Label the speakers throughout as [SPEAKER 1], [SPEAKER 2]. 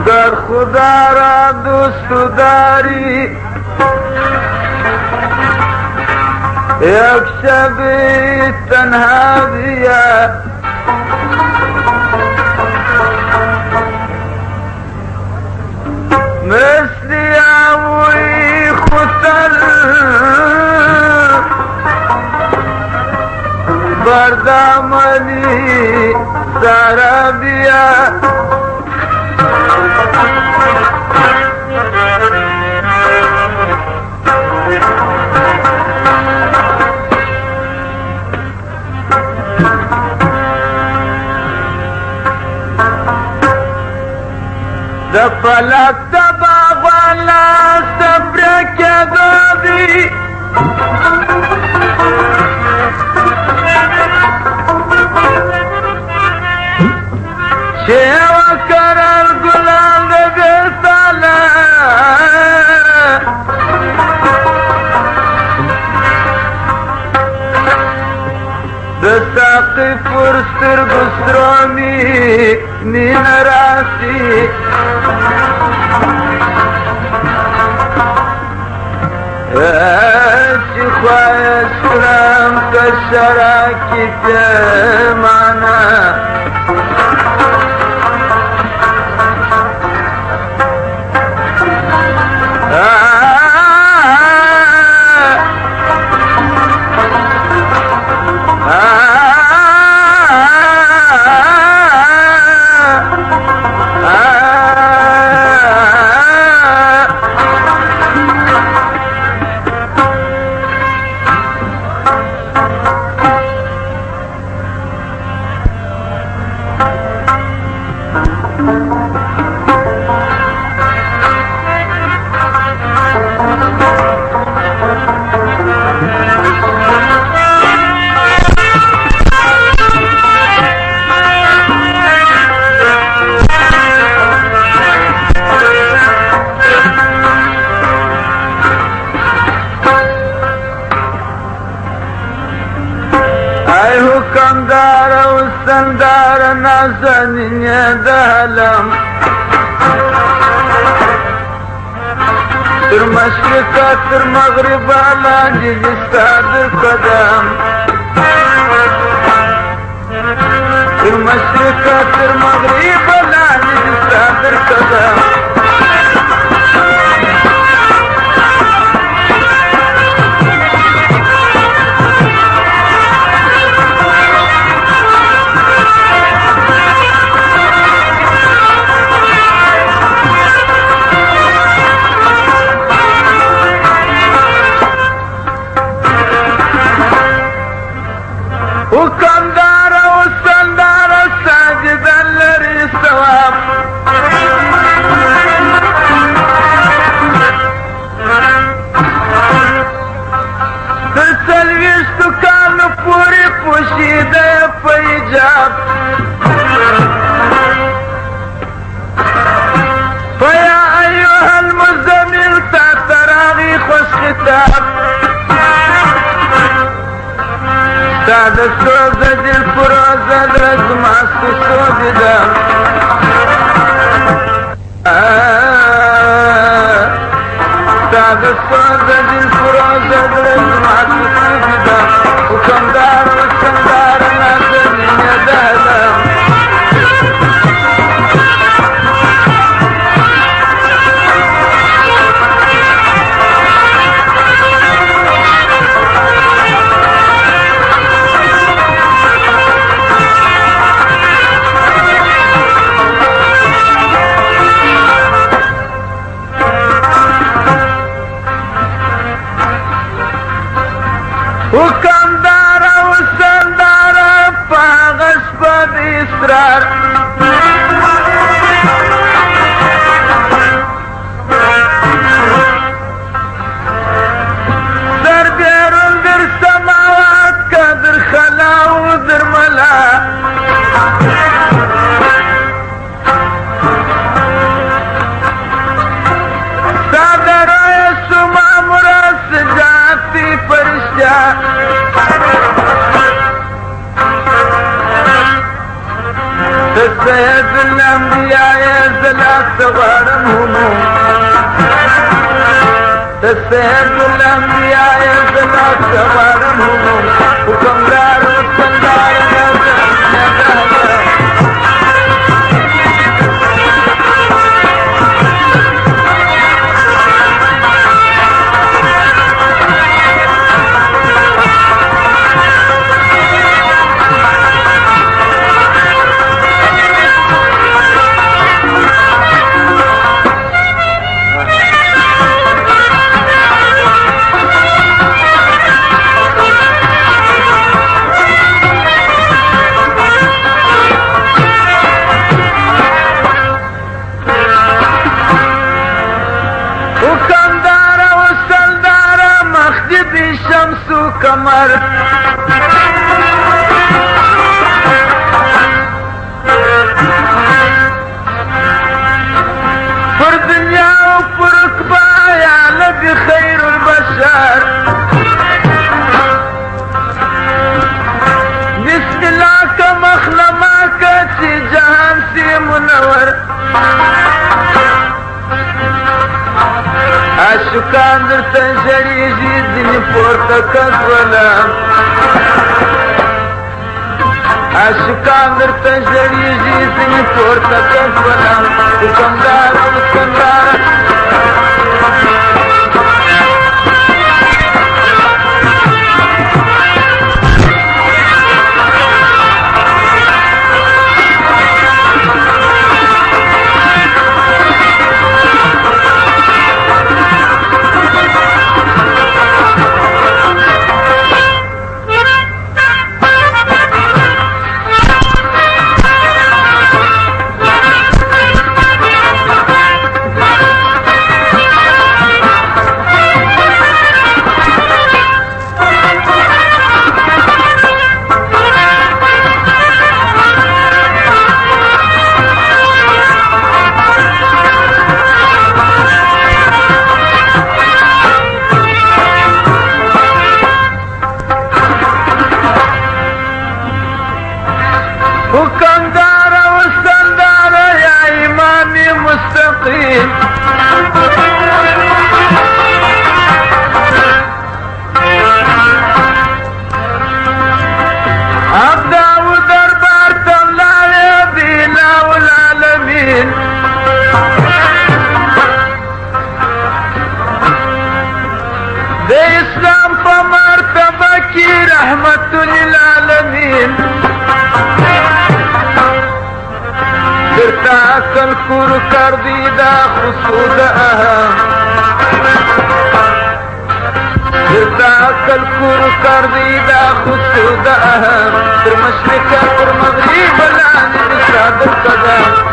[SPEAKER 1] در خدا را دوست داری یک شب تنها بیا مثل اوی خطر بردامنی سارا بیا د فلک د باغوالا صبر کېدو دي چې وکرل ګلان د وصاله د ساقي پر سترګو سرو مینه راسي چې خواهش کړم که شراکي پیمانه حکمدار او سندار نازنین دهلم تر مشرقه تر مغربه لاندې دي ستا د قدم تر مشرقه تر مغربه لاندې دي ستا د قدم حکمدار او سندار ساجدن لري ثواب د څلوېښتو کالو پورې پوشیده په حجاب په یا ایها المزمل تا ته راغی خوش خطاب ستا د سوزه دل فروزه زړه زما ستو دیدم ستا د سوزه دل فروزه زړه زما ستو دیدم حکمدار او سندار نازنین دهلم الانبياء زلات غارم هموم السيد الانبياء زلات غارم هموم وكم دار وسندار شمس وقمر فر دنيا وفر كبايا نبي خير البشر بسم الله كمخلماك في جهان سي منور عشقان در تنجری جیدنی پورتا کسولا عشقان در تنجری جیدنی پورتا کسولا وکندارا وکندارا وكندارا وسندارا يا إمامي مستقيم أبدا ودربار تملا يا بينا والعالمين بإسلام فمرتبك رحمة للعالمين درتاك الكور كرديدا خصودها درتاك الكور كرديدا خصودها در مشرقة در مغرب العالي بساد القدم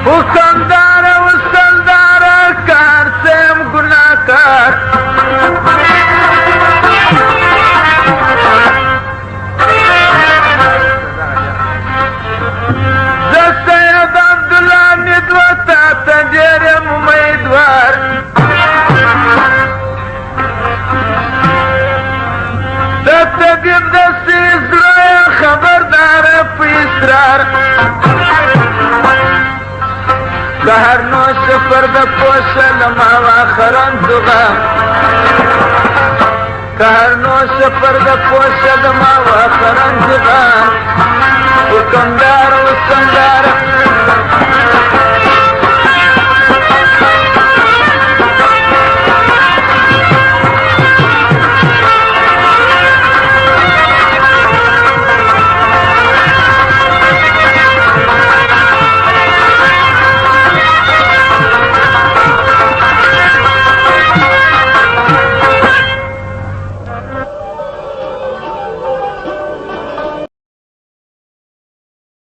[SPEAKER 1] وكندارا وسندارا كار سيم گناكار ذا سيد عبد الله ندوتا تجير مميدوار ذا تبيب ذا سيزرايا خبردار في اسرار سهر نوش فرد پوش لما واخران دغا سهر نوش فرد پوش لما واخران دغا وكندار وسندار